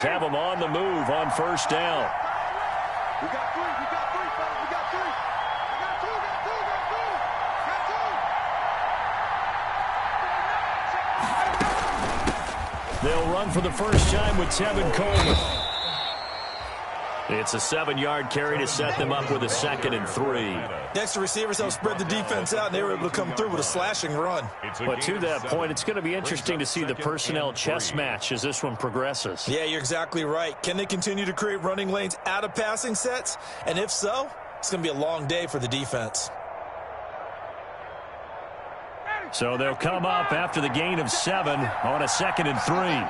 Have them on the move on first down. We got three, fellas. We got three. We got two. They'll run for the first time with Tevin Coleman. It's a 7-yard carry to set them up with a 2nd and 3. Next, the receivers helped spread the defense out, and they were able to come through with a slashing run. But to that point, it's going to be interesting to see the personnel chess match as this one progresses. Yeah, you're exactly right. Can they continue to create running lanes out of passing sets? And if so, it's going to be a long day for the defense. So they'll come up after the gain of 7 on a 2nd and 3.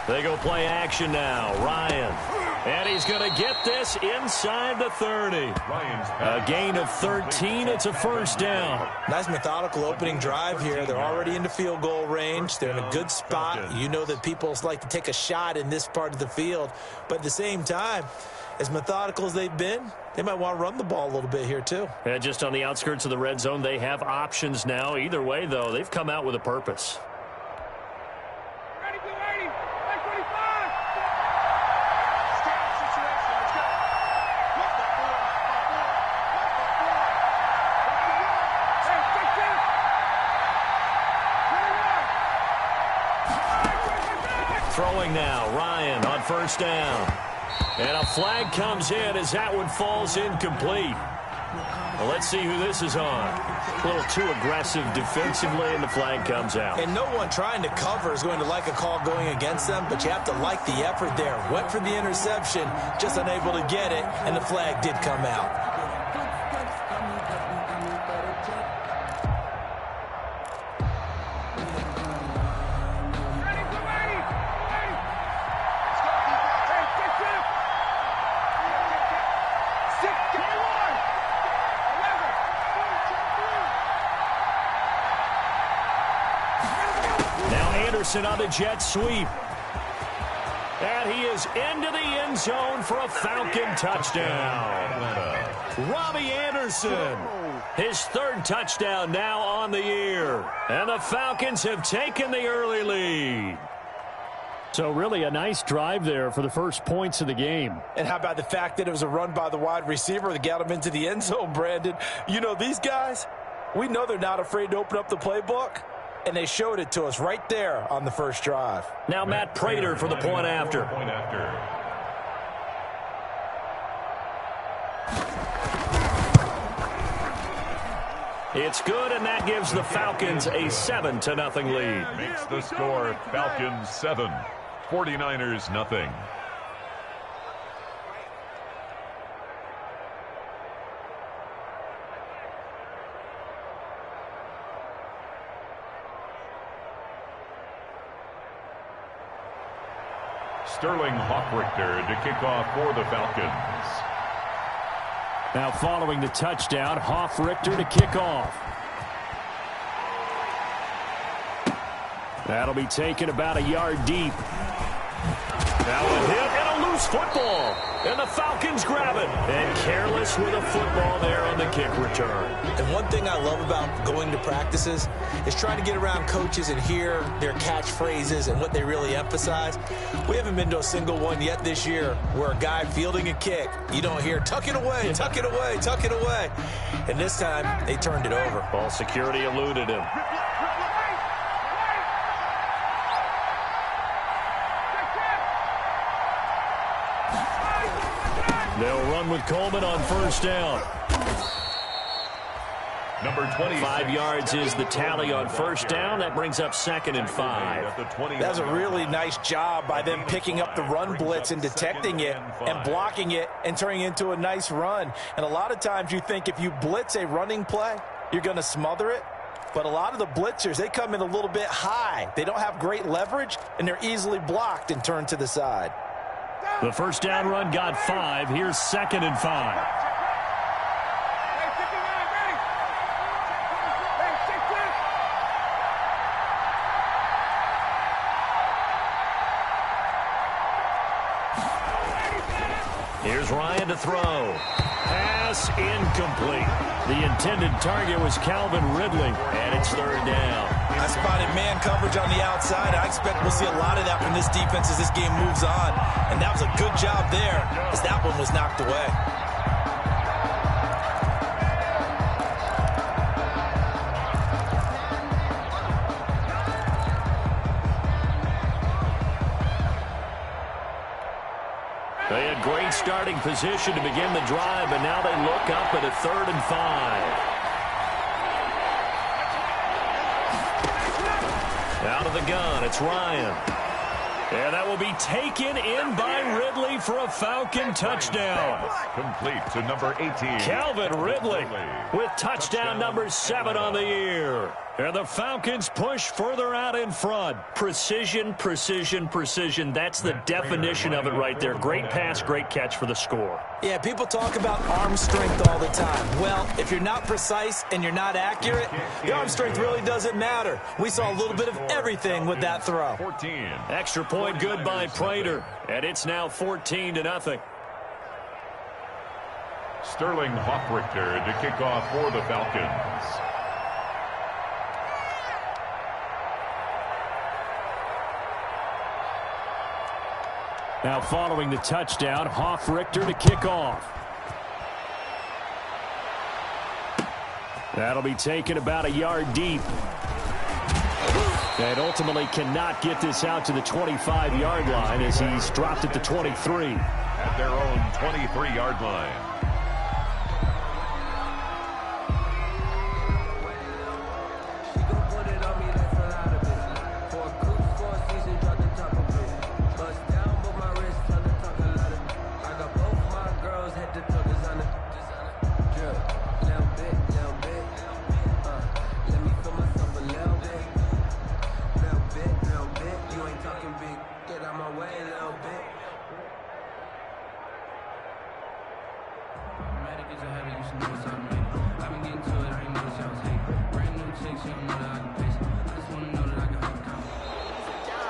They go play action now. Ryan. And he's going to get this inside the 30. A gain of 13. It's a first down. Nice methodical opening drive here. They're already into field goal range. They're in a good spot. You know that people like to take a shot in this part of the field. But at the same time, as methodical as they've been, they might want to run the ball a little bit here too. Yeah, just on the outskirts of the red zone, they have options now. Either way, though, they've come out with a purpose. Throwing now, Ryan on first down. And a flag comes in as that one falls incomplete. Well, let's see who this is on. A little too aggressive defensively, and the flag comes out. And no one trying to cover is going to like a call going against them, but you have to like the effort there. Went for the interception, just unable to get it, and the flag did come out. On the jet sweep. And he is into the end zone for a Falcon touchdown. Robbie Anderson, his 3rd touchdown now on the year. And the Falcons have taken the early lead. So really a nice drive there for the first points of the game. And how about the fact that it was a run by the wide receiver that got him into the end zone, Brandon? You know, these guys, we know they're not afraid to open up the playbook. And they showed it to us right there on the first drive. Now Matt Prater for the point after. It's good, and that gives the Falcons a 7-0 lead. Makes the score Falcons 7, 49ers nothing. Sterling Hoffrichter to kick off for the Falcons. Now following the touchdown, Hoffrichter to kick off. That'll be taken about a yard deep. That one hit and a loose football. And the Falcons grab it. And careless with a football there on the kick return. And one thing I love about going to practices is trying to get around coaches and hear their catchphrases and what they really emphasize. We haven't been to a single one yet this year where a guy fielding a kick, you don't hear, tuck it away, tuck it away, tuck it away. And this time, they turned it over. Ball security eluded him. They'll run with Coleman on first down. Number 20. 5 yards is the tally on first down. That brings up 2nd and 5. That's a really nice job by them picking up the run blitz and detecting it and blocking it and turning it into a nice run. And a lot of times you think if you blitz a running play, you're going to smother it. But a lot of the blitzers, they come in a little bit high. They don't have great leverage, and they're easily blocked and turned to the side. The first down run got 5. Here's 2nd and 5. Here's Ryan to throw. Pass incomplete. The intended target was Calvin Ridley, and it's third down. I spotted man coverage on the outside. I expect we'll see a lot of that from this defense as this game moves on. And that was a good job there as that one was knocked away. They had great starting position to begin the drive, but now they look up at a 3rd and 5. Out of the gun, it's Ryan. And that will be taken in by Ridley for a Falcon touchdown. Complete to number 18. Calvin Ridley with touchdown number 7 on the year. And the Falcons push further out in front. Precision, precision, precision. That's the definition of it right there. Great pass, great catch for the score. Yeah, people talk about arm strength all the time. Well, if you're not precise and you're not accurate, the arm strength really doesn't matter. We saw a little bit of everything with that throw. 14. Extra point good by Prater. And it's now 14-0. Sterling Hoffrichter to kick off for the Falcons. Now following the touchdown, Hoffrichter to kick off. That'll be taken about a yard deep. And ultimately cannot get this out to the 25-yard line as he's dropped at the 23. At their own 23-yard line.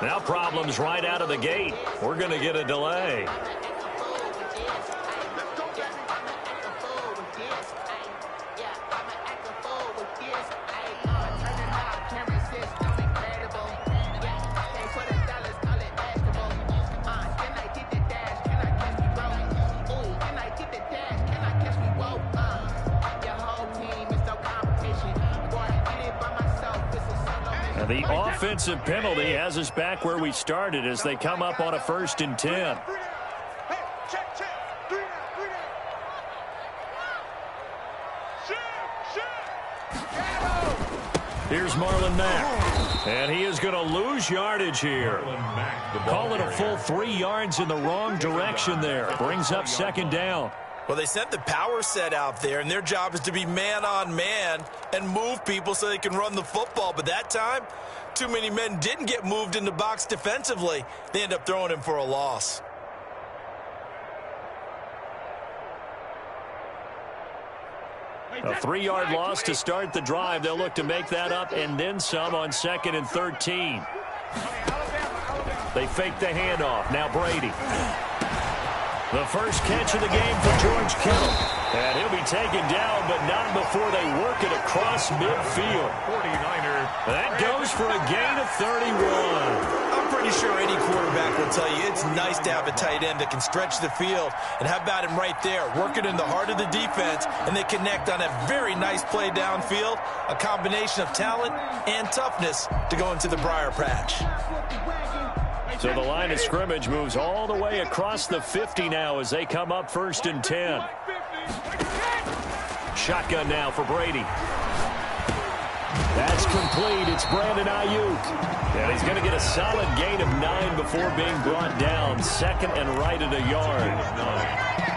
Now problems right out of the gate. We're going to get a delay. The offensive penalty has us back where we started as they come up on a 1st and 10. Here's Marlon Mack. And he is going to lose yardage here. Call it a full 3 yards in the wrong direction there. Brings up 2nd down. Well, they sent the power set out there, and their job is to be man-on-man and move people so they can run the football. But that time, too many men didn't get moved in the box defensively. They end up throwing him for a loss. A 3-yard loss to start the drive. They'll look to make that up and then some on 2nd and 13. They fake the handoff. Now Brady. The first catch of the game for George Kittle. And he'll be taken down, but not before they work it across midfield. 49er. That goes for a gain of 31. I'm pretty sure any quarterback will tell you it's nice to have a tight end that can stretch the field. And how about him right there, working in the heart of the defense, and they connect on a very nice play downfield, a combination of talent and toughness to go into the briar patch. So the line of scrimmage moves all the way across the 50 now as they come up 1st and 10. Shotgun now for Brady. That's complete. It's Brandon Ayuk. And he's going to get a solid gain of 9 before being brought down. 2nd and right at a yard.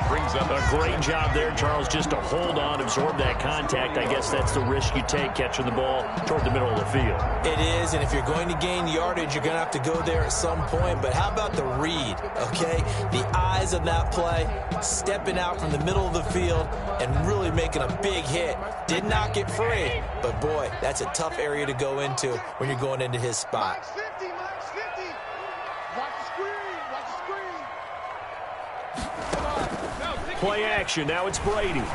Brings up a great job there, Charles, just to hold on, absorb that contact. I guess that's the risk you take catching the ball toward the middle of the field. It is, and if you're going to gain yardage, you're going to have to go there at some point. But how about the read, okay? The eyes of that play, stepping out from the middle of the field and really making a big hit. Did not get free, but boy, that's a tough area to go into when you're going into his spot. Max 50. Watch the screen. Watch the screen. Come on. play action. Now it's Brady.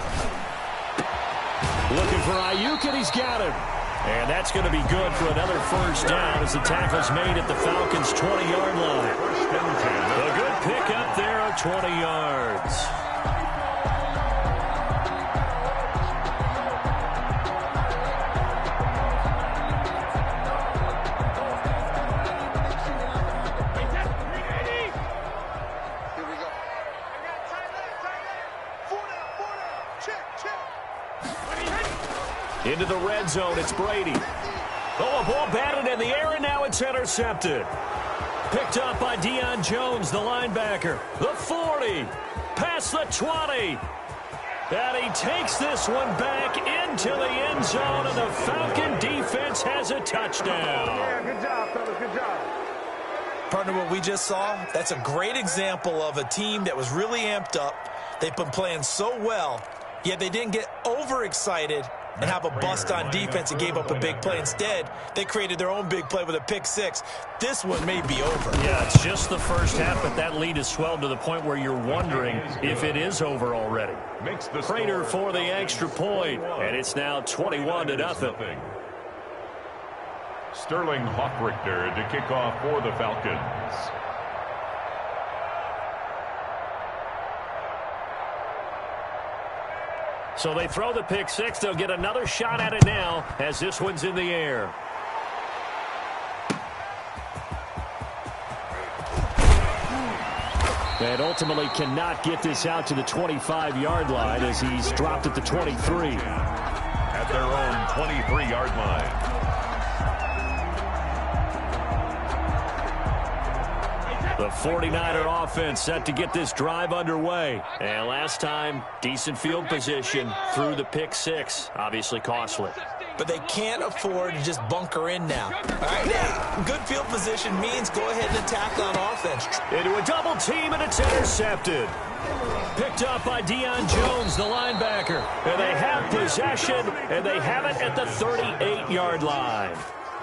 Looking for Ayuk, and he's got him. And that's going to be good for another first down as the tackle's made at the Falcons' 20-yard line. A good pickup there of 20 yards. Into the red zone, it's Brady. Oh, a ball batted in the air, and now it's intercepted. Picked up by Deion Jones, the linebacker. The 40, past the 20. And he takes this one back into the end zone, and the Falcon defense has a touchdown. Yeah, good job, fellas, good job. Partner, what we just saw, that's a great example of a team that was really amped up. They've been playing so well, yet they didn't get overexcited and have a bust on defense and gave up a big play. Instead, they created their own big play with a pick six. This one may be over. Yeah, it's just the first half, but that lead has swelled to the point where you're wondering if it is over already. Prater for the extra point, and it's now 21-0. Sterling Hoffrichter to kick off for the Falcons. So they throw the pick six. They'll get another shot at it now as this one's in the air. And ultimately cannot get this out to the 25-yard line as he's dropped at the 23. At their own 23-yard line. The 49er offense set to get this drive underway. And last time, decent field position through the pick six. Obviously costly. But they can't afford to just bunker in now. All right, good field position means go ahead and attack on offense. Into a double team, and it's intercepted. Picked up by Deion Jones, the linebacker. And they have possession, and they have it at the 38-yard line.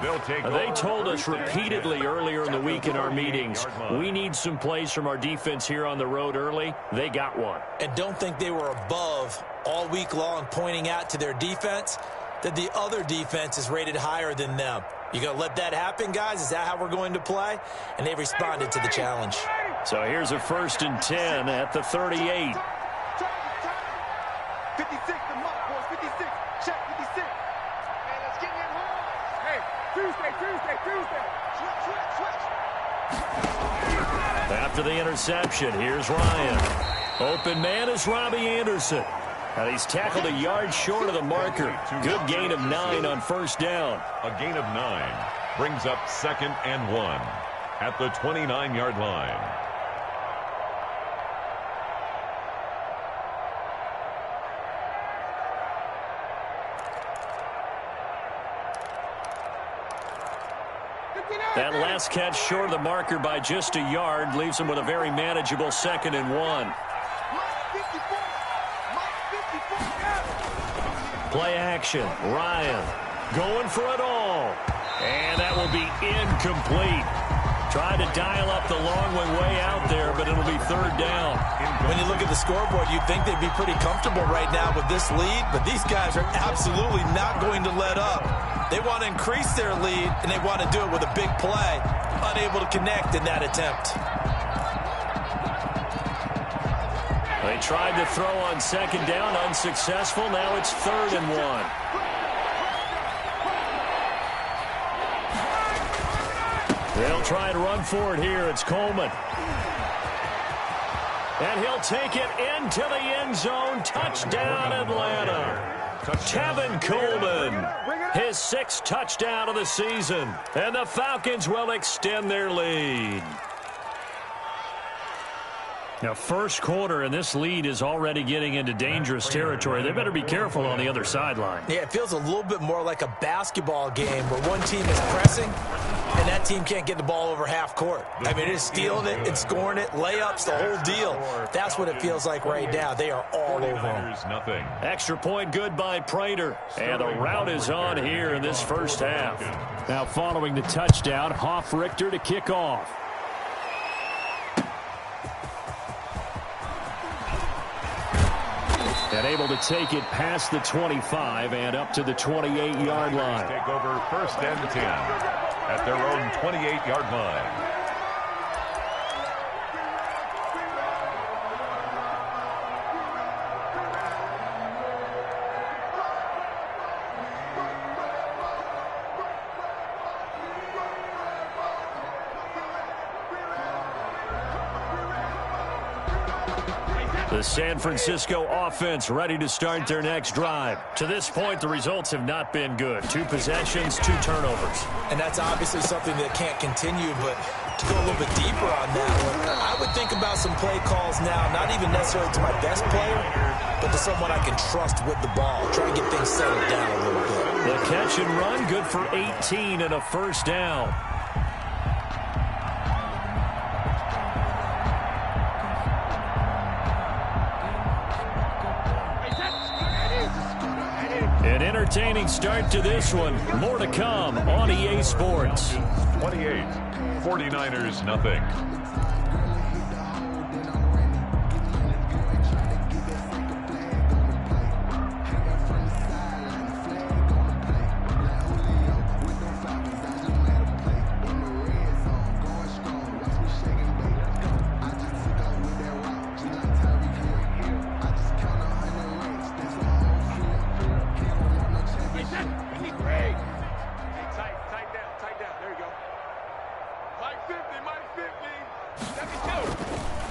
They told us repeatedly earlier in the week in our meetings, we need some plays from our defense here on the road early. They got one. And don't think they were above all week long pointing out to their defense that the other defense is rated higher than them. You going to let that happen, guys? Is that how we're going to play? And they responded to the challenge. So here's a 1st and 10 at the 38. 56, the mark, boys, 56. Check 56. Hey, let's get in home. Hey, Tuesday. Switch. After the interception, here's Ryan. Open man is Robbie Anderson. And he's tackled a yard short of the marker. Good gain of 9 on first down. A gain of 9 brings up 2nd and 1 at the 29-yard line. That last catch short of the marker by just a yard leaves him with a very manageable 2nd and 1. Play action. Ryan going for it all. And that will be incomplete. Trying to dial up the long one way out there, but it'll be 3rd down. When you look at the scoreboard, you'd think they'd be pretty comfortable right now with this lead, but these guys are absolutely not going to let up. They want to increase their lead, and they want to do it with a big play. Unable to connect in that attempt. They tried to throw on 2nd down, unsuccessful. Now it's 3rd and 1. They'll try and run for it here. It's Coleman. And he'll take it into the end zone. Touchdown, Atlanta. Tevin Coleman, his 6th touchdown of the season. And the Falcons will extend their lead. Now, first quarter, and this lead is already getting into dangerous territory. They better be careful on the other sideline. Yeah, it feels a little bit more like a basketball game where one team is pressing and that team can't get the ball over half court. I mean, it is stealing it and scoring it, layups, the whole deal. That's what it feels like right now. They are all over them. Extra point good by Prater. And the route is on here in this first half. Now, following the touchdown, Hoffrichter to kick off. And able to take it past the 25 and up to the 28-yard line. Take over 1st and 10 at their own 28-yard line. The San Francisco offense ready to start their next drive. To this point, the results have not been good. 2 possessions, 2 turnovers. And that's obviously something that can't continue, but to go a little bit deeper on that one, I would think about some play calls now, not even necessarily to my best player, but to someone I can trust with the ball. Try to get things settled down a little bit. The catch and run, good for 18 and a first down. An entertaining start to this one. More to come on EA Sports. 28, 49ers nothing.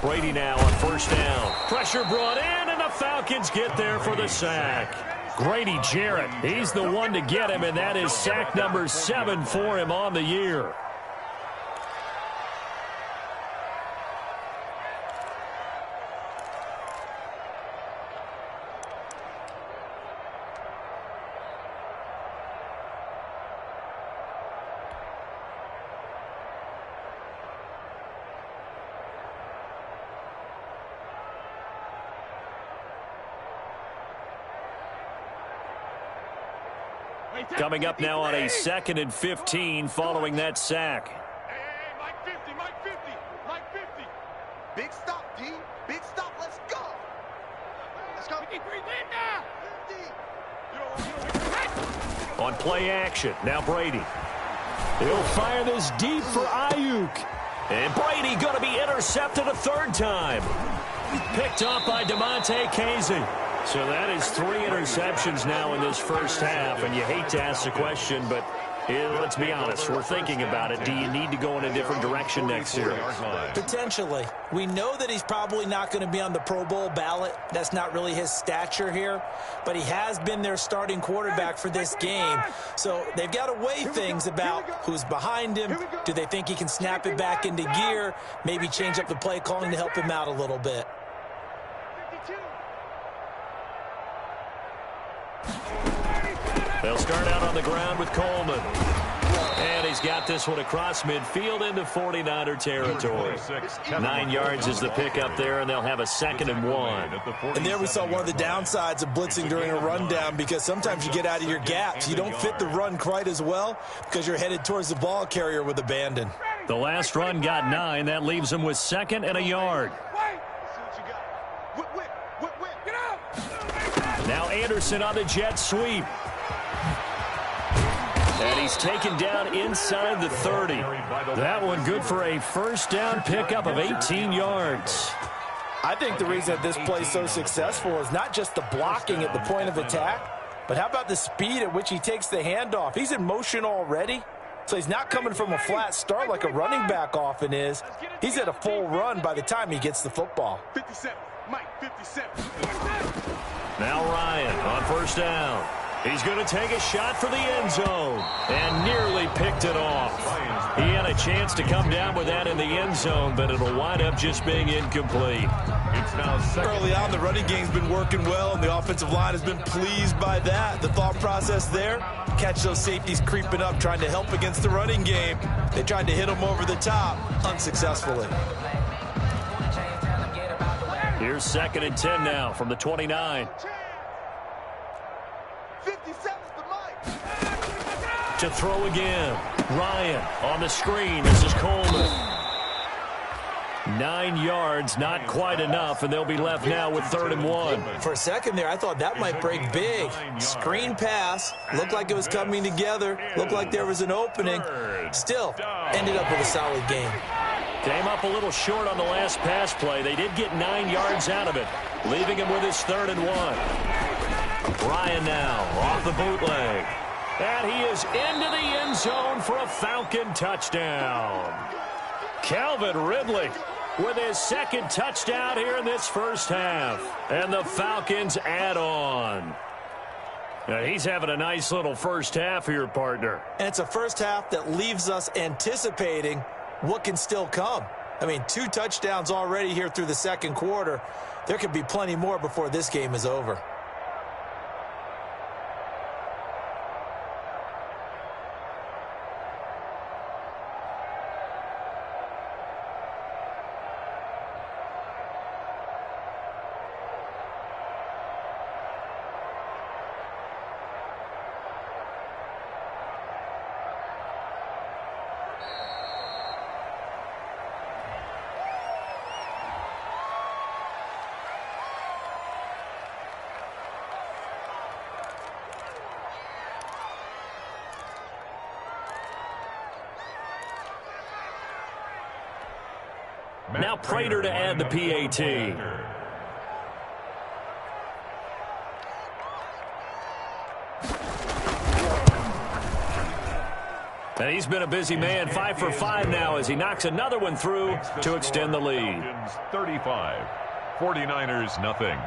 Brady now on first down. Pressure brought in, and the Falcons get there for the sack. Grady Jarrett, he's the one to get him, and that is sack number 7 for him on the year. Coming up now on a 2nd and 15 following that sack. Hey, Mike 50, Mike 50, Mike 50. Big stop, D. Big stop. Let's go. Let's go. 53 now. On play action, now Brady. He'll fire this deep for Ayuk. And Brady going to be intercepted a 3rd time. Picked up by DeMonte Casey. So that is 3 interceptions now in this first half, and you hate to ask the question, but let's be honest, we're thinking about it. Do you need to go in a different direction next year? Potentially. We know that he's probably not going to be on the Pro Bowl ballot. That's not really his stature here, but he has been their starting quarterback for this game. So they've got to weigh things about who's behind him. Do they think he can snap it back into gear? Maybe change up the play calling to help him out a little bit. They'll start out on the ground with Coleman. And he's got this one across midfield into 49er territory. 9 yards is the pickup there, and they'll have a 2nd and 1. And there we saw one of the downsides of blitzing during a rundown, because sometimes you get out of your gaps. You don't fit the run quite as well because you're headed towards the ball carrier with abandon. The last run got 9. That leaves him with 2nd and a yard. Now Anderson on the jet sweep. And he's taken down inside the 30. That one good for a first down pickup of 18 yards. I think the reason that this play is so successful is not just the blocking at the point of attack, but how about the speed at which he takes the handoff? He's in motion already, so he's not coming from a flat start like a running back often is. He's at a full run by the time he gets the football. 57, Mike, 57. Now Ryan on first down. He's going to take a shot for the end zone and nearly picked it off. He had a chance to come down with that in the end zone, but it'll wind up just being incomplete. It's now Early on, the running game's been working well, and the offensive line has been pleased by that. The thought process there, catch those safeties creeping up, trying to help against the running game. They tried to hit them over the top, unsuccessfully. Here's 2nd and 10 now from the 29. 57 to Mike. To throw again. Ryan on the screen. This is Coleman. 9 yards, not quite enough, and they'll be left now with 3rd and 1. For a second there, I thought that might break big. Screen pass. Looked like it was coming together. Looked like there was an opening. Still, ended up with a solid game. Came up a little short on the last pass play. They did get 9 yards out of it, leaving him with his 3rd and 1. Ryan now off the bootleg. And he is into the end zone for a Falcon touchdown. Calvin Ridley with his 2nd touchdown here in this first half. And the Falcons add on. Now he's having a nice little first half here, partner. And it's a first half that leaves us anticipating what can still come. I mean, 2 touchdowns already here through the 2nd quarter. There could be plenty more before this game is over. Now Prater to add the PAT. And he's been a busy man, 5 for 5 now as he knocks another one through to extend the lead. 35, 49ers nothing.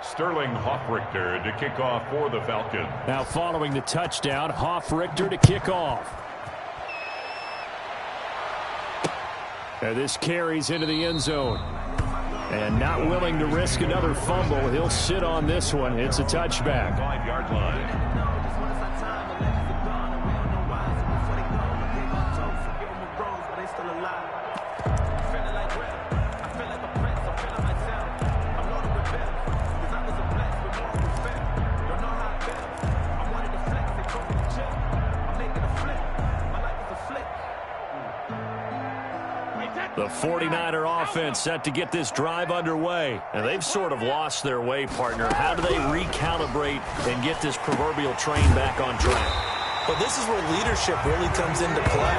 Sterling Hoffrichter to kick off for the Falcons. Now following the touchdown, Hoffrichter to kick off. And this carries into the end zone. And not willing to risk another fumble, he'll sit on this one. It's a touchback. 5-yard line. The 49er offense set to get this drive underway. And they've sort of lost their way, partner. How do they recalibrate and get this proverbial train back on track? Well, this is where leadership really comes into play.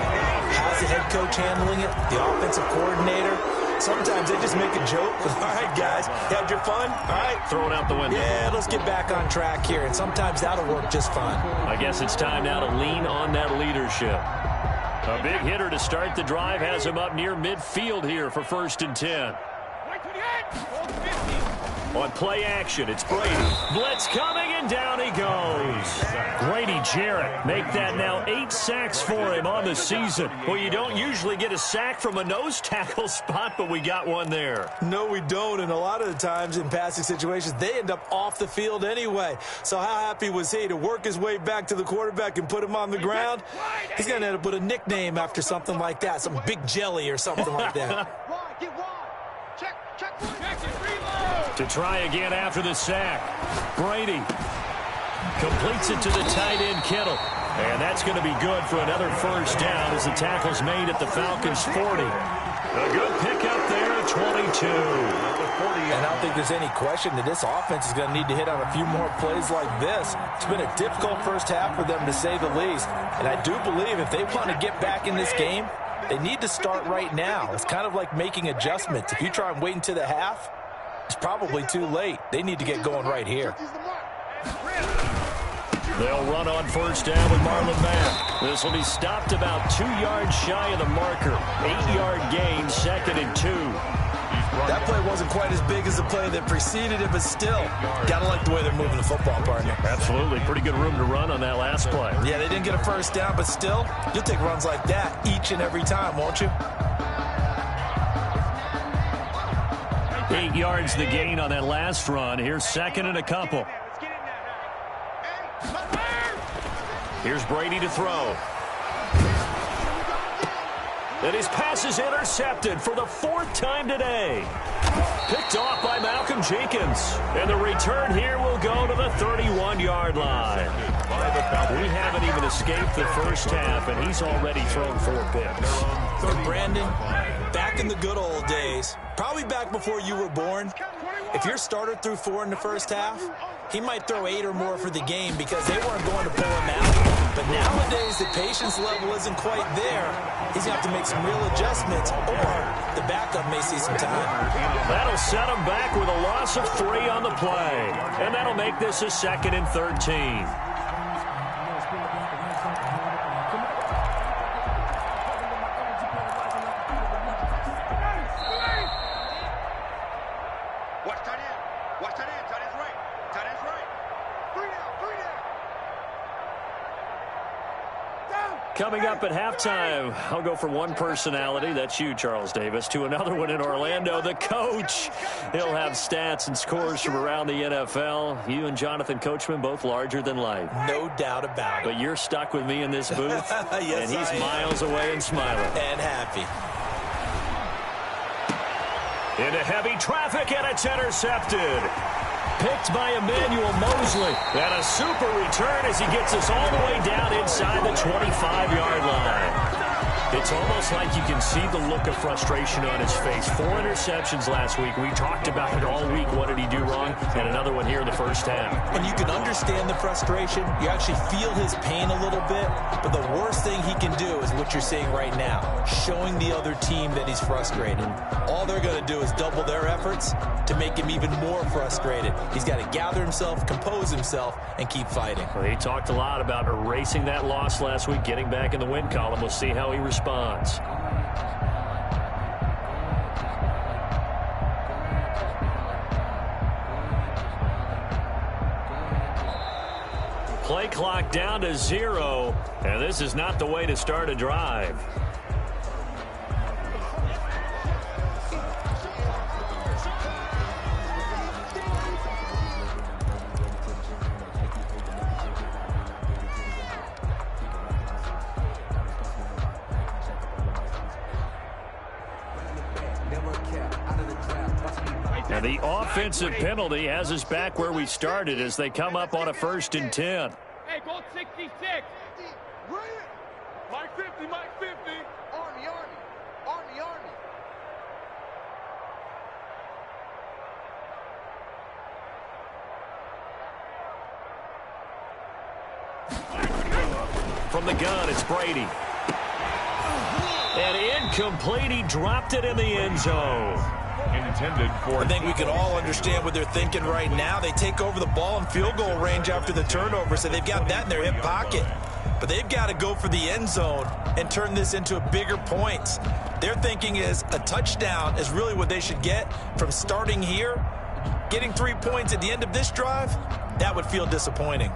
How's the head coach handling it? The offensive coordinator? Sometimes they just make a joke. All right, guys, had your fun? All right. Throw it out the window. Yeah, let's get back on track here. And sometimes that'll work just fine. I guess it's time now to lean on that leadership. A big hitter to start the drive has him up near midfield here for 1st and 10. On play action, it's Brady. Blitz coming, and down he goes. Grady Jarrett make that now 8 sacks for him on the season. Well, you don't usually get a sack from a nose tackle spot, but we got one there. No, we don't, and a lot of the times in passing situations, they end up off the field anyway. So how happy was he to work his way back to the quarterback and put him on the ground? He's going to end up with a nickname after something like that, some Big Jelly or something like that. To try again after the sack. Brady completes it to the tight end, Kittle. And that's going to be good for another first down as the tackle's made at the Falcons' 40. A good pickup there at 22. And I don't think there's any question that this offense is going to need to hit on a few more plays like this. It's been a difficult first half for them, to say the least. And I do believe if they want to get back in this game, they need to start right now. It's kind of like making adjustments. If you try and wait until the half, it's probably too late. They need to get going right here. They'll run on first down with Marlon Mack. This will be stopped about 2 yards shy of the marker. 8-yard gain, 2nd and 2. That play wasn't quite as big as the play that preceded it, but still, gotta like the way they're moving the football, partner. Absolutely. Pretty good room to run on that last play. Yeah, they didn't get a first down, but still, you'll take runs like that each and every time, won't you? 8 yards the gain on that last run. Here's 2nd and a couple. Here's Brady to throw. And his pass is intercepted for the 4th time today. Picked off by Malcolm Jenkins. And the return here will go to the 31-yard line. We haven't even escaped the first half, and he's already thrown 4 picks. And Brandon, back in the good old days, probably back before you were born, if your starter threw 4 in the first half, he might throw 8 or more for the game because they weren't going to pull him out. But nowadays, the patience level isn't quite there. He's going to have to make some real adjustments, or the backup may see some time. That'll set him back with a loss of 3 on the play. And that'll make this a 2nd and 13. Coming up at halftime, I'll go from one personality, that's you, Charles Davis, to another one in Orlando, the coach. He'll have stats and scores from around the NFL. You and Jonathan Coachman, both larger than life. No doubt about it. But you're stuck with me in this booth, yes, and he's miles away and smiling. And happy. Into heavy traffic, and it's intercepted. Picked by Emmanuel Mosley. And a super return as he gets us all the way down inside the 25-yard line. It's almost like you can see the look of frustration on his face. 4 interceptions last week. We talked about it all week. What did he do wrong? And another one here in the first half. And you can understand the frustration. You actually feel his pain a little bit. But the worst thing he can do is what you're seeing right now, showing the other team that he's frustrated. All they're going to do is double their efforts to make him even more frustrated. He's got to gather himself, compose himself, and keep fighting. Well, he talked a lot about erasing that loss last week, getting back in the win column. We'll see how he responds. Play clock down to 0, and this is not the way to start a drive. And the offensive penalty has us back where we started as they come up on a 1st and 10. Hey, go 66. Mike 50, Mike 50. Army, Army. Army, Army. From the gun, it's Brady. And incomplete. He dropped it in the end zone. Intended for. I think we can all understand what they're thinking right now. They take over the ball in field goal range after the turnover, so they've got that in their hip pocket. But they've got to go for the end zone and turn this into a bigger points. Their thinking is a touchdown is really what they should get from starting here. Getting 3 points at the end of this drive, that would feel disappointing.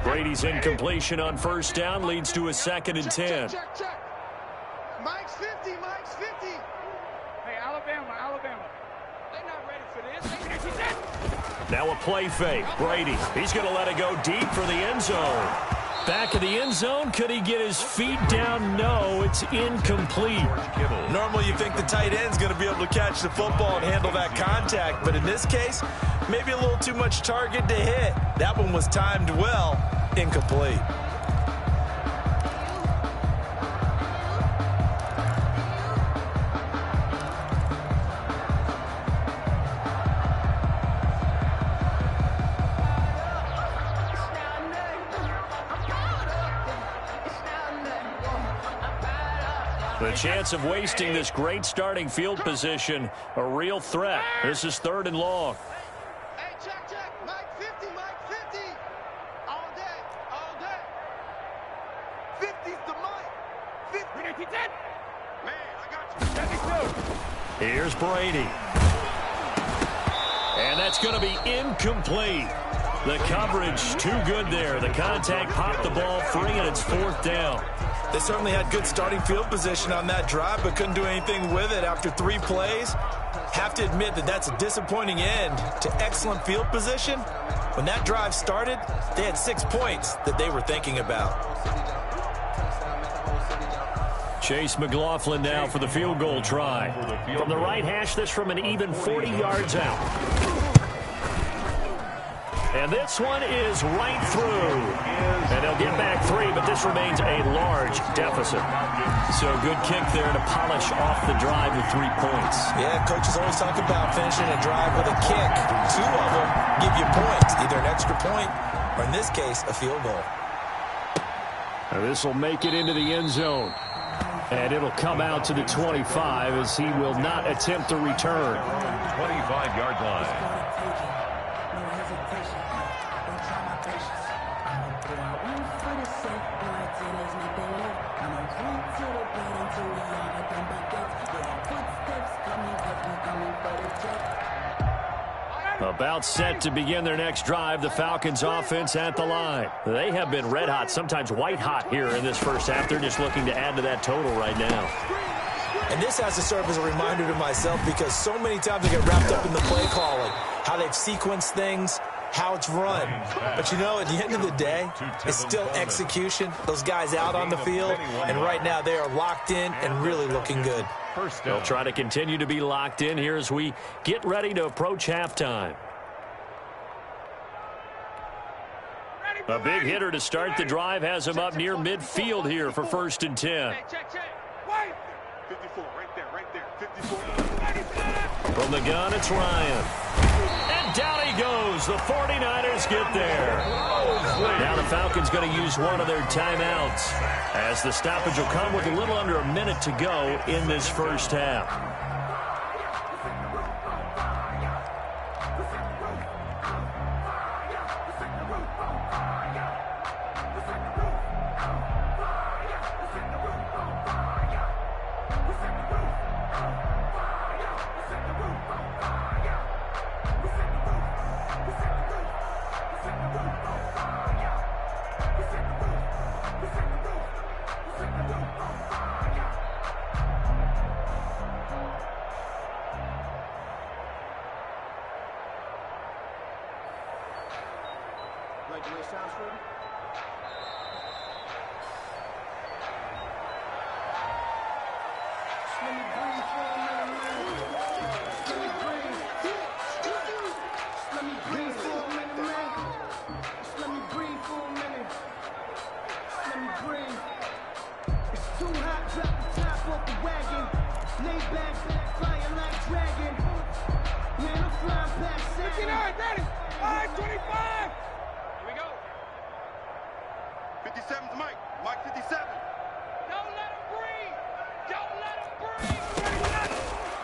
Brady's incompletion on 1st down leads to a 2nd and 10. Check. Mike's 50, Mike's 50. Hey, Alabama. They're not ready for this. Now a play fake. Brady, he's going to let it go deep for the end zone. Back of the end zone. Could he get his feet down? No, it's incomplete. Normally you think the tight end's going to be able to catch the football and handle that contact, but in this case, maybe a little too much target to hit. That one was timed well, incomplete. The chance of wasting this great starting field position, a real threat. This is 3rd and long. Hey, check. Mike 50, Mike 50. All day. 50's the Mike. 50. Man, I got you. 72. Here's Brady. And that's going to be incomplete. The coverage too good there. The contact popped the ball free, and it's 4th down. They certainly had good starting field position on that drive, but couldn't do anything with it after 3 plays. Have to admit that that's a disappointing end to excellent field position. When that drive started, they had 6 points that they were thinking about. Chase McLaughlin now for the field goal try. From the right hash, this from an even 40 yards out. And this one is right through. And they'll get back 3, but this remains a large deficit. So good kick there to polish off the drive with 3 points. Yeah, coaches always talk about finishing a drive with a kick. 2 of them give you points, either an extra point or, in this case, a field goal. This will make it into the end zone. And it'll come out to the 25 as he will not attempt to return. 25-yard line. About set to begin their next drive, the Falcons offense at the line. They have been red hot, sometimes white hot here in this first half. They're just looking to add to that total right now. And this has to serve as a reminder to myself because so many times I get wrapped up in the play calling, how they've sequenced things, how it's run. But, you know, at the end of the day, it's still execution. Those guys out on the field, and right now they are locked in and really looking good. They'll try to continue to be locked in here as we get ready to approach halftime. A big hitter to start the drive has him up near midfield here for 1st and 10. Check. 54, right there. 54. From the gun, it's Ryan. And down he goes. The 49ers get there. Now the Falcons going to use one of their timeouts, as the stoppage will come with a little under a minute to go in this first half.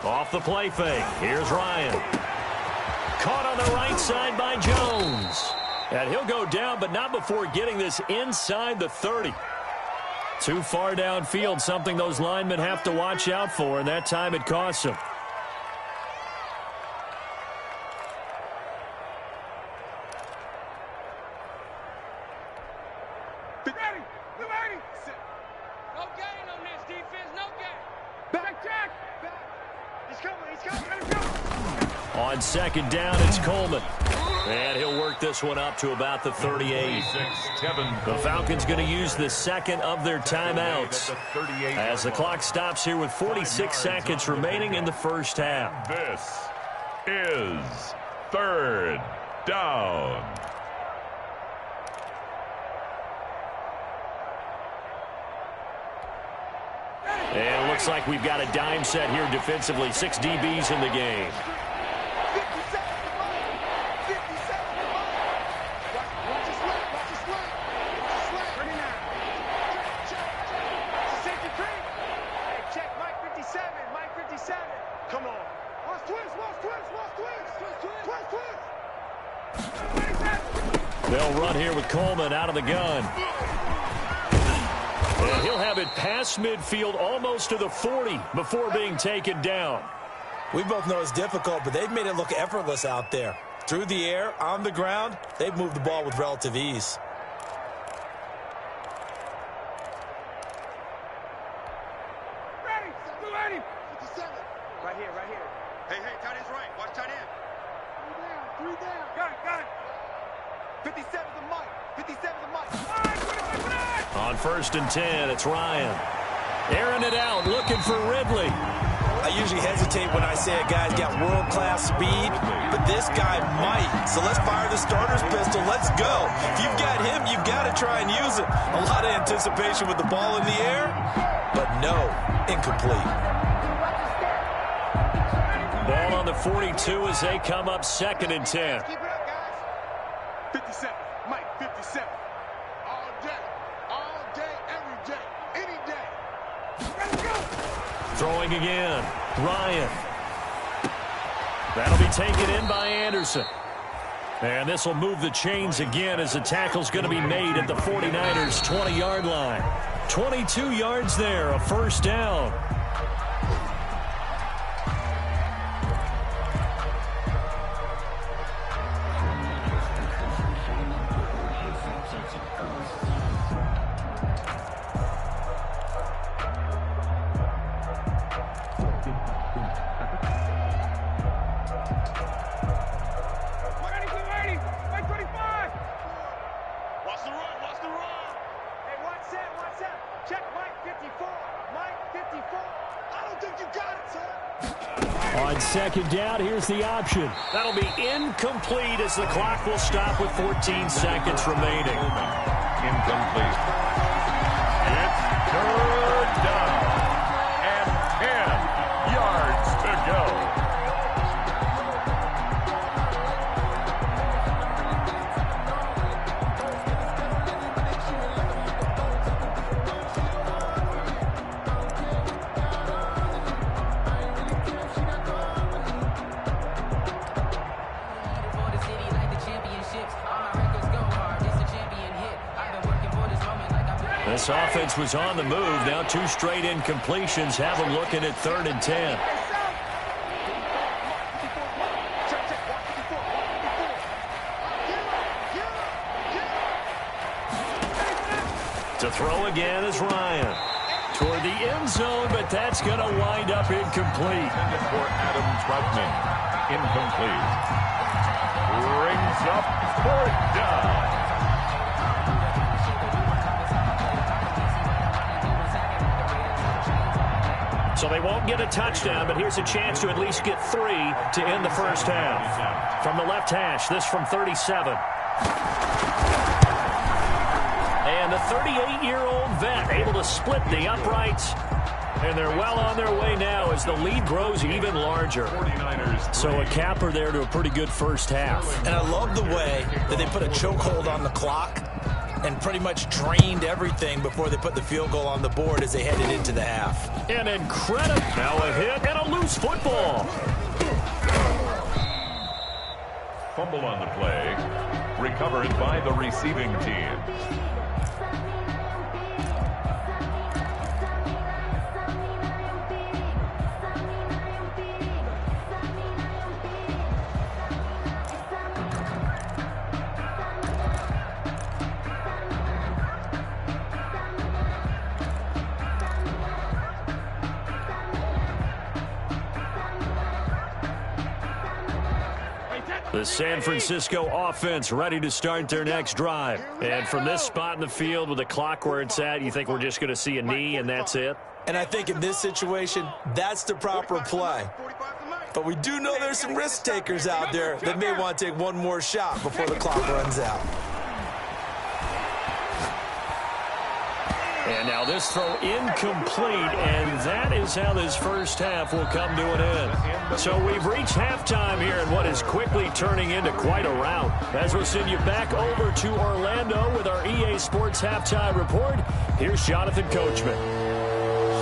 Off the play fake. Here's Ryan. Caught on the right side by Jones. And he'll go down, but not before getting this inside the 30. Too far downfield, something those linemen have to watch out for, and that time it costs them. On 2nd down, it's Coleman. And he'll work this one up to about the 38. The Falcons going to use the 2nd of their timeouts as the clock stops here with 46 seconds remaining in the first half. This is 3rd down. And it looks like we've got a dime set here defensively. 6 DBs in the game. They'll run here with Coleman out of the gun. And he'll have it past midfield almost to the 40 before being taken down. We both know it's difficult, but they've made it look effortless out there. Through the air, on the ground, they've moved the ball with relative ease. Right here, right here. Hey, tight end's right. Watch tight end. Three down. Got it. 57's the mic. 57's the mic. On 1st and 10, it's Ryan. Airing it out, looking for Ridley. I usually hesitate when I say a guy's got world-class speed, but this guy might. So let's fire the starter's pistol. Let's go. If you've got him, you've got to try and use it. A lot of anticipation with the ball in the air, but no, incomplete. Ball on the 42 as they come up 2nd and 10. Keep it up, guys. 57. Mike, 57. All day, every day, any day. Let's go. Throwing again. Ryan. That'll be taken in by Anderson. And this will move the chains again as the tackle's going to be made at the 49ers' 20-yard line. 22 yards there, a first down. On 2nd down, here's the option. That'll be incomplete as the clock will stop with 14 seconds remaining. Incomplete. It's third down and 10 yards to go. This offense was on the move. Now 2 straight incompletions have them looking at 3rd and 10. To throw again is Ryan. Toward the end zone, but that's going to wind up incomplete. Intended for Adam Troutman. Incomplete. Brings up 4th down. So they won't get a touchdown, but here's a chance to at least get 3 to end the first half. From the left hash, this from 37. And the 38-year-old vet able to split the uprights. And they're well on their way now as the lead grows even larger. So a capper there to a pretty good first half. And I love the way that they put a chokehold on the clock and pretty much drained everything before they put the field goal on the board as they headed into the half. An incredible, now a hit and a loose football. Fumble on the play. Recovered by the receiving team. The San Francisco offense ready to start their next drive. And from this spot in the field with the clock where it's at, you think we're just going to see a knee and that's it? And I think in this situation, that's the proper play. But we do know there's some risk takers out there that may want to take one more shot before the clock runs out. And now this throw incomplete, and that is how this first half will come to an end. So we've reached halftime here in what is quickly turning into quite a rout. As we'll send you back over to Orlando with our EA Sports Halftime Report, here's Jonathan Coachman.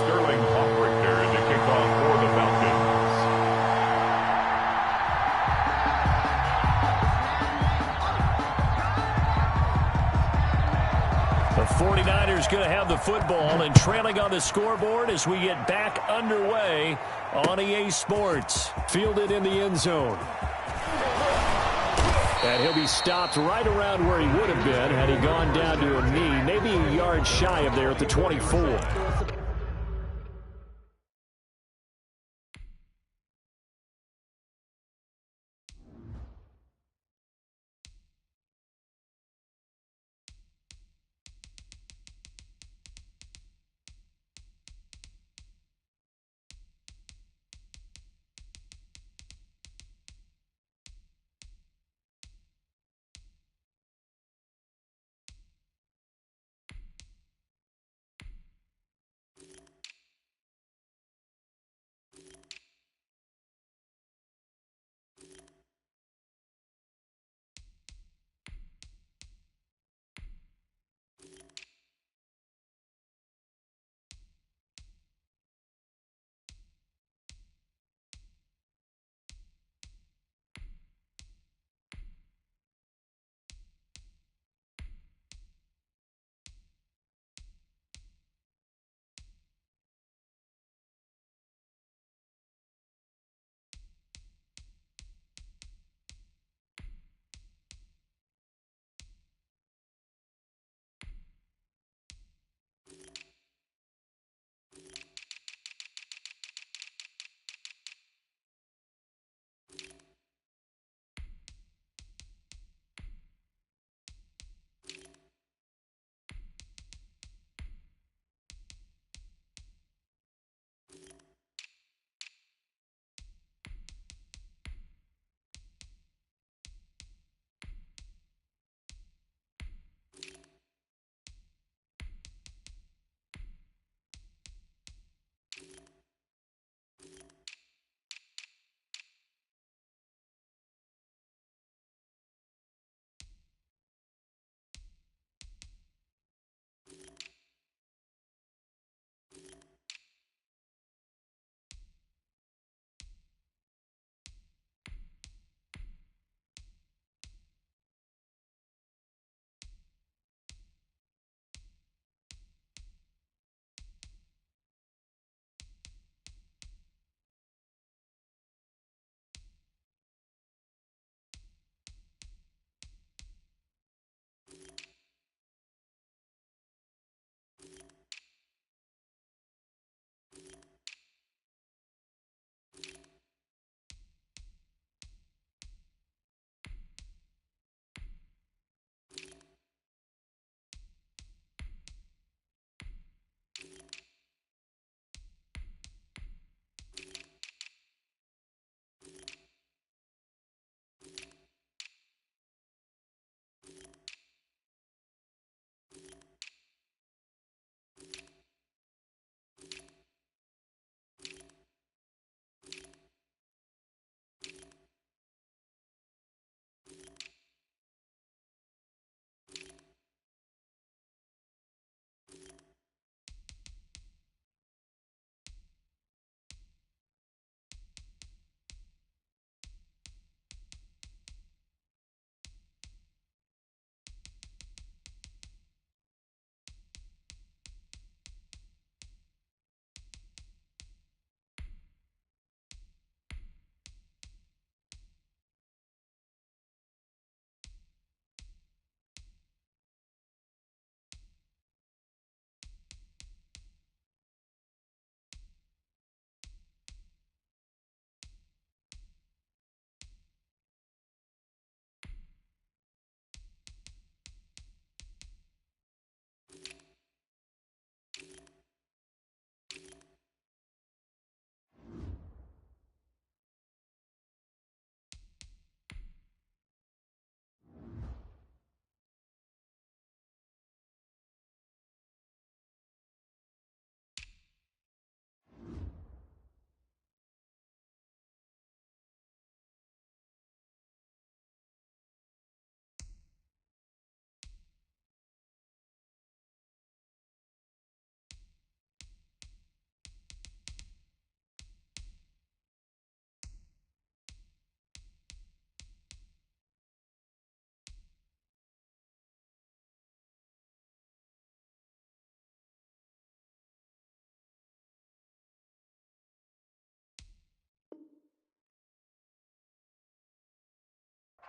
Sterling Hoffrichter to kick off for the Falcons. The 49ers going to have the football and trailing on the scoreboard as we get back underway on EA Sports. Fielded in the end zone. And he'll be stopped right around where he would have been had he gone down to a knee, maybe a yard shy of there at the 24.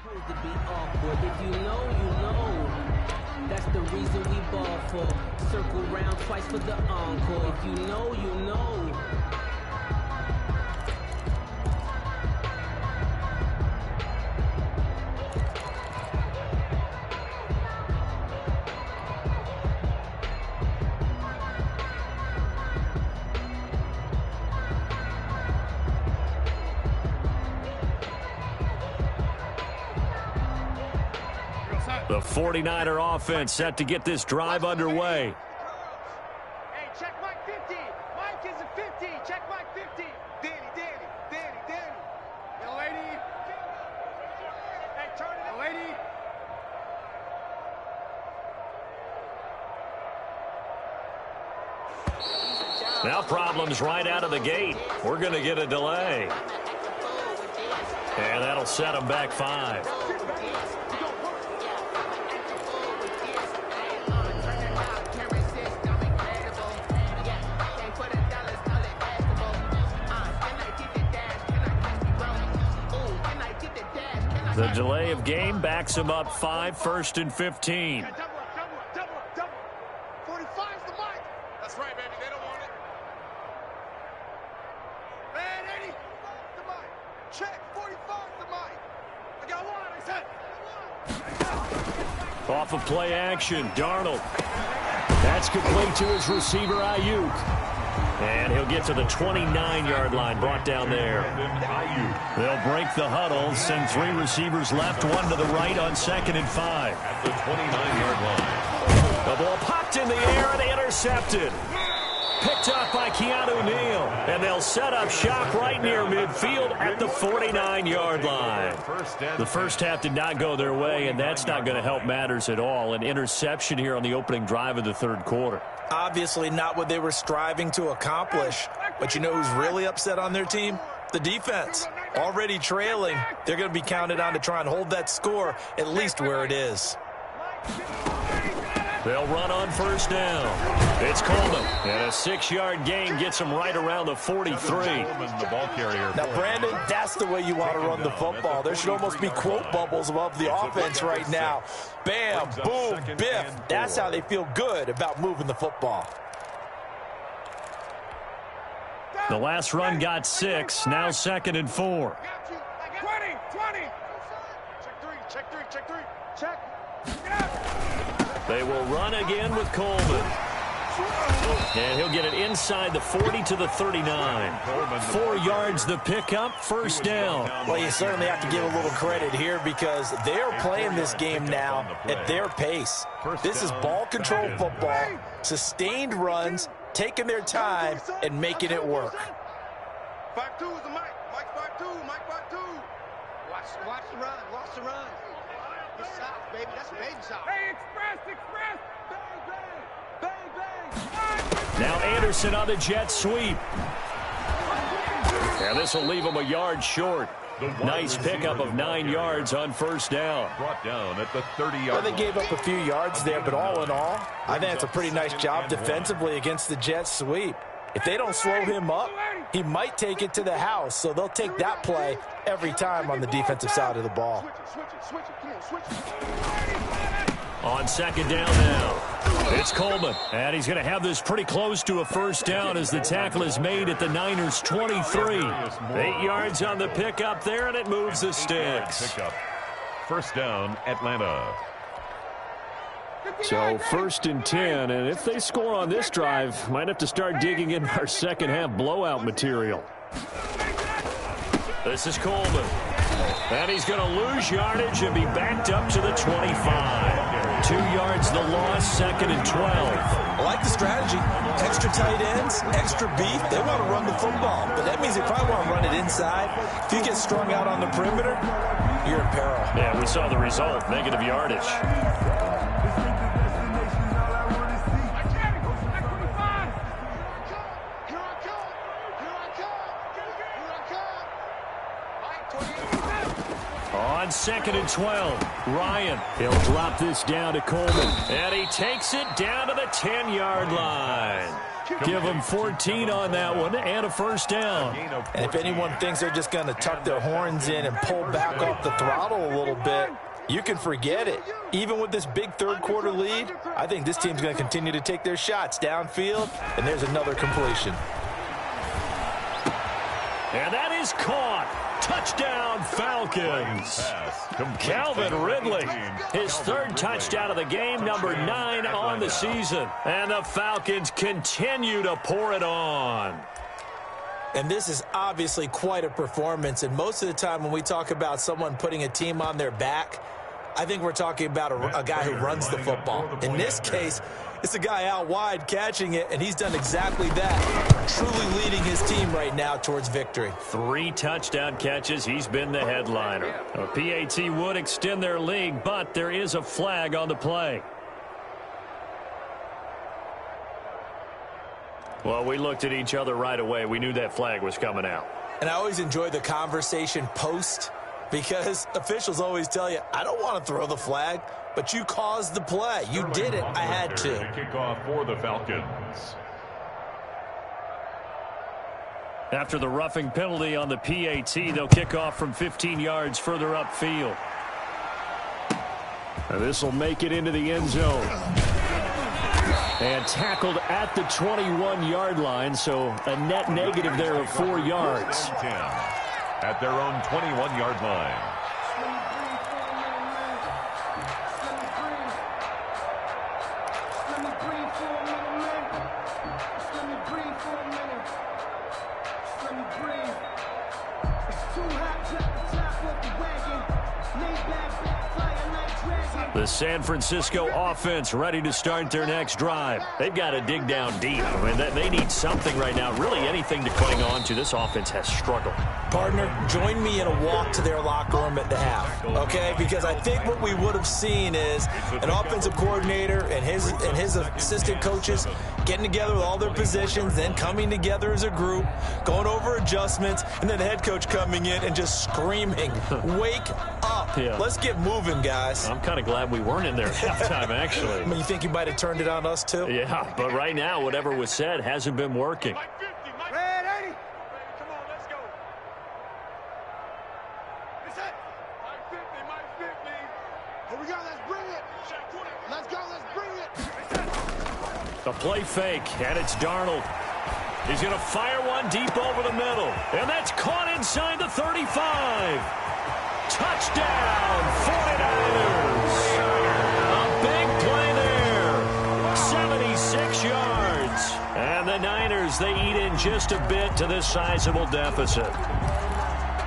To be awkward. If you know, you know. That's the reason we ball for. Circle round twice for the encore. If you know, you know. The 49er offense set to get this drive underway. Hey, check Mike 50. Mike is a 50. Check Mike 50. Danny. Yo, lady. Hey, turn it up. Lady. Now problems right out of the gate. We're going to get a delay. And that'll set them back 5. The delay of game backs him up 5, 1st and 15. Double. 45's the mic. That's right, baby. They don't want it. Man, 80. The mic. Check. 45's the mic. I got one. I said. Off of play action, Darnold. That's complete to his receiver, Ayuk. And he'll get to the 29-yard line, brought down there. They'll break the huddle, send 3 receivers left, 1 to the right on 2nd and 5. At the 29-yard line. The ball popped in the air and intercepted. Picked up by Keanu Neal. And they'll set up shop right near midfield at the 49-yard line. The first half did not go their way, and that's not going to help matters at all. An interception here on the opening drive of the 3rd quarter. Obviously not what they were striving to accomplish. But you know who's really upset on their team? The defense. Already trailing. They're going to be counted on to try and hold that score at least where it is. They'll run on 1st down. It's Coleman. And a 6-yard gain gets him right around the 43. Now, Brandon, that's the way you want to run the football. There should almost be quote bubbles above the offense right now. Bam, boom, biff. That's how they feel good about moving the football. The last run got 6. Now 2nd and 4. 20. Check 3. Check. They will run again with Coleman. And he'll get it inside the 40 to the 39. 4 yards the pickup, 1st down. Well, you certainly have to give a little credit here because they're playing this game now at their pace. This is ball control football, sustained runs, taking their time and making it work. 5-2 is the mic. Mike 5-2. Mike 5-2. Watch the run. Good shot, baby. That's a baby shot. Hey, express. Bang. Now Anderson on the jet sweep. And this will leave him a yard short. Nice pickup of 9 yards on 1st down. Brought down at the 30-yard Well, line. they gave up a few yards there, but all in all, I think it's a pretty nice job defensively against the jet sweep. If they don't slow him up, he might take it to the house, so they'll take that play every time on the defensive side of the ball. On 2nd down now. It's Coleman. And he's going to have this pretty close to a 1st down as the tackle is made at the Niners' 23. 8 yards on the pickup there, and it moves the sticks. 1st down, Atlanta. So 1st and 10, and if they score on this drive, might have to start digging in our second half blowout material. This is Coleman. And he's going to lose yardage and be backed up to the 25. 2 yards the loss, 2nd and 12. I like the strategy. Extra tight ends, extra beef. They want to run the football, but that means they probably want to run it inside. If you get strung out on the perimeter, you're in peril. Yeah, we saw the result, negative yardage. On 2nd and 12, Ryan. He'll drop this down to Coleman. And he takes it down to the 10-yard line. Give them 14 on that one and a first down. And if anyone thinks they're just going to tuck their horns in and pull back off the throttle a little bit, you can forget it. Even with this big third-quarter lead, I think this team's going to continue to take their shots downfield, and there's another completion. And that is caught. Touchdown, Falcons. Calvin Ridley, his third touchdown of the game, number 9 on the season. And the Falcons continue to pour it on. And this is obviously quite a performance. And most of the time when we talk about someone putting a team on their back, I think we're talking about a guy who runs the football. In this case, it's a guy out wide catching it, and he's done exactly that, truly leading his team right now towards victory. 3 touchdown catches. He's been the headliner. A PAT would extend their lead, but there is a flag on the play. Well, we looked at each other right away. We knew that flag was coming out. And I always enjoy the conversation post, because officials always tell you, I don't want to throw the flag, but you caused the play. You did it. I had to. Kickoff for the Falcons. After the roughing penalty on the PAT, they'll kick off from 15 yards further upfield. This will make it into the end zone. And tackled at the 21-yard line, so a net negative there of 4 yards. At their own 21-yard line. The San Francisco offense ready to start their next drive. They've got to dig down deep. I mean, they need something right now, really anything to cling on to. This offense has struggled. Partner, join me in a walk to their locker room at the half, okay? Because I think what we would have seen is an offensive coordinator and his assistant coaches getting together with all their positions, then coming together as a group, going over adjustments, and then the head coach coming in and just screaming, wake up. Yeah. Let's get moving, guys. I'm kind of glad we weren't in there at halftime, actually. I mean, you think you might have turned it on us, too? Yeah, but right now, whatever was said hasn't been working. A play fake, and it's Darnold. He's going to fire one deep over the middle, and that's caught inside the 35. Touchdown, 49ers. A big play there, 76 yards. And the Niners, they eat in just a bit to this sizable deficit.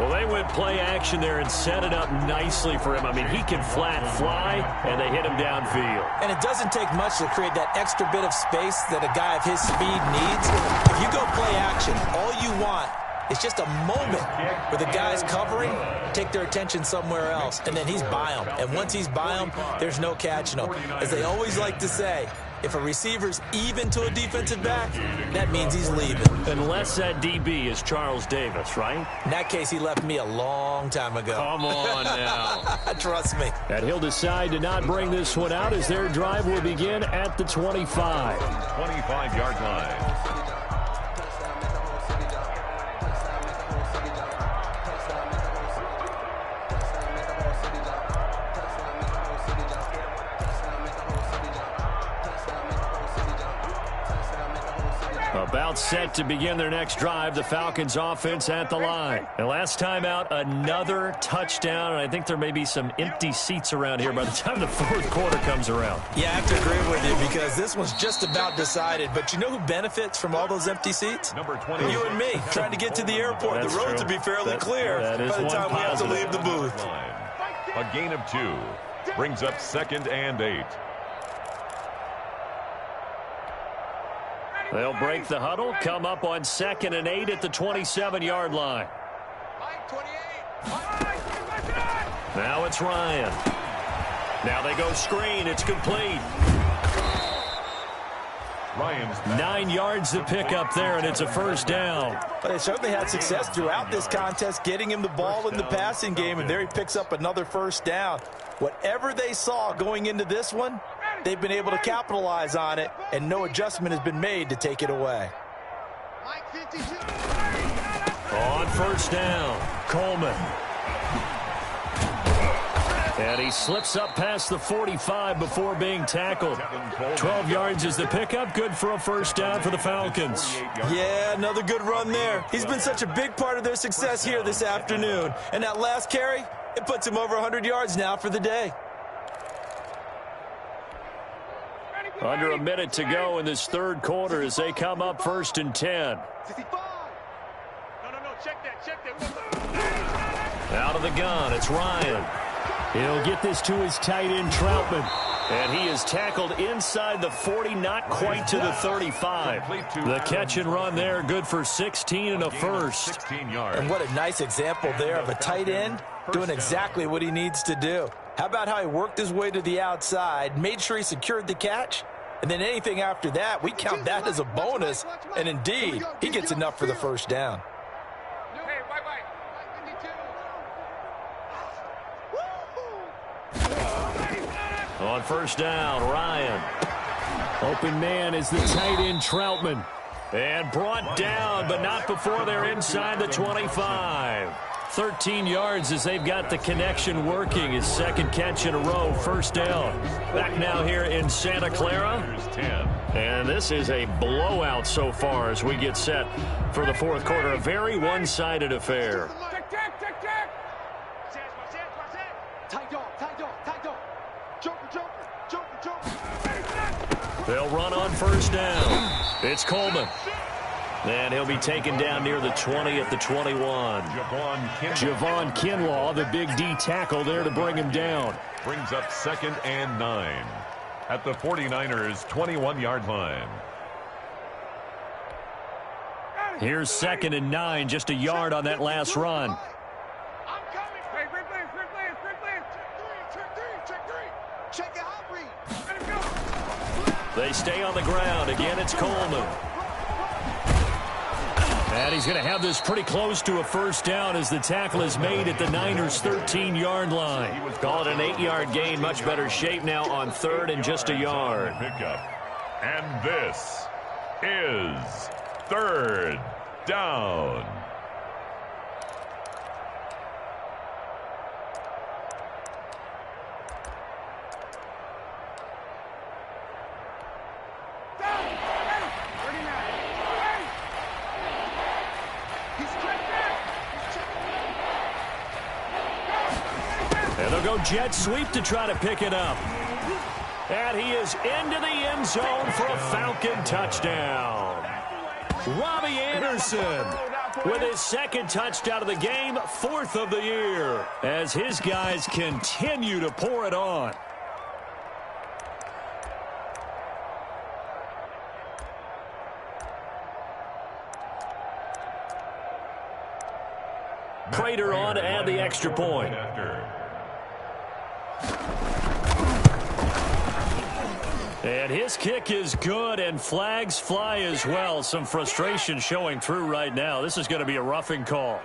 Well, they went play action there and set it up nicely for him. I mean, he can flat fly, and they hit him downfield. And it doesn't take much to create that extra bit of space that a guy of his speed needs. If you go play action, all you want is just a moment where the guy's covering, take their attention somewhere else, and then he's by him. And once he's by him, there's no catching him. As they always like to say, if a receiver's even to a defensive back, that means he's leaving. Unless that DB is Charles Davis, right? In that case, he left me a long time ago. Come on now. Trust me. And he'll decide to not bring this one out as their drive will begin at the 25. 25-yard line. About set to begin their next drive, the Falcons offense at the line. And last time out, another touchdown, and I think there may be some empty seats around here by the time the fourth quarter comes around. Yeah, I have to agree with you because this one's just about decided. But you know who benefits from all those empty seats? Number 20. You and me, trying to get to the airport. That's the roads true. will be fairly clear by the time we have to leave the booth. A gain of 2 brings up 2nd and 8. They'll break the huddle, come up on 2nd and 8 at the 27-yard line. Now it's Ryan. Now they go screen. It's complete. Ryan's 9 yards to pick up there, and it's a first down. But they certainly had success throughout this contest, getting him the ball in the passing game, and there he picks up another first down. Whatever they saw going into this one, they've been able to capitalize on it, and no adjustment has been made to take it away. On first down, Coleman. And he slips up past the 45 before being tackled. 12 yards is the pickup. Good for a first down for the Falcons. Yeah, another good run there. He's been such a big part of their success here this afternoon. And that last carry, it puts him over 100 yards now for the day. Under a minute to go in this third quarter as they come up 1st and 10. Out of the gun, it's Ryan. He'll get this to his tight end, Troutman. And he is tackled inside the 40, not quite to the 35. The catch and run there, good for 16 and a first. And what a nice example there of a tight end doing exactly what he needs to do. How about how he worked his way to the outside, made sure he secured the catch, and then anything after that, we count that as a bonus. And indeed, he gets enough for the first down. On first down, Ryan. Open man is the tight end, Troutman. And brought down, but not before they're inside the 25. 13 yards as they've got the connection working. His second catch in a row, first down. Back now here in Santa Clara. And this is a blowout so far as we get set for the fourth quarter. A very one-sided affair. They'll run on first down. It's Coleman. And he'll be taken down near the 20 at the 21. Javon Kinlaw, the big D tackle there to bring him down. Brings up 2nd and 9 at the 49ers' 21-yard line. Here's 2nd and 9, just a yard on that last run. They stay on the ground. Again, it's Coleman. And he's going to have this pretty close to a first down as the tackle is made at the Niners' 13-yard line. Call it an 8-yard gain. Much better shape now on 3rd and just a yard. And this is 3rd down. And they'll go jet sweep to try to pick it up. And he is into the end zone for a Falcon touchdown. Robbie Anderson with his second touchdown of the game, 4th of the year, as his guys continue to pour it on. Prater on to add the extra point. And his kick is good, and flags fly as well. Some frustration showing through right now. This is going to be a roughing call.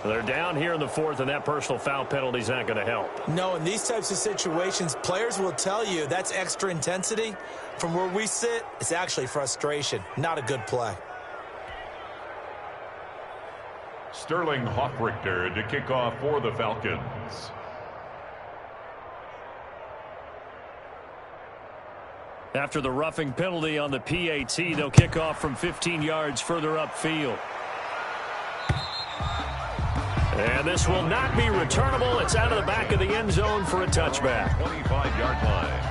They're down here in the 4th, and that personal foul penalty is not going to help. No, in these types of situations, players will tell you that's extra intensity. From where we sit, it's actually frustration. Not a good play. Sterling Hoffrichter to kick off for the Falcons. After the roughing penalty on the PAT, they'll kick off from 15 yards further upfield. And this will not be returnable. It's out of the back of the end zone for a touchback. 25-yard line.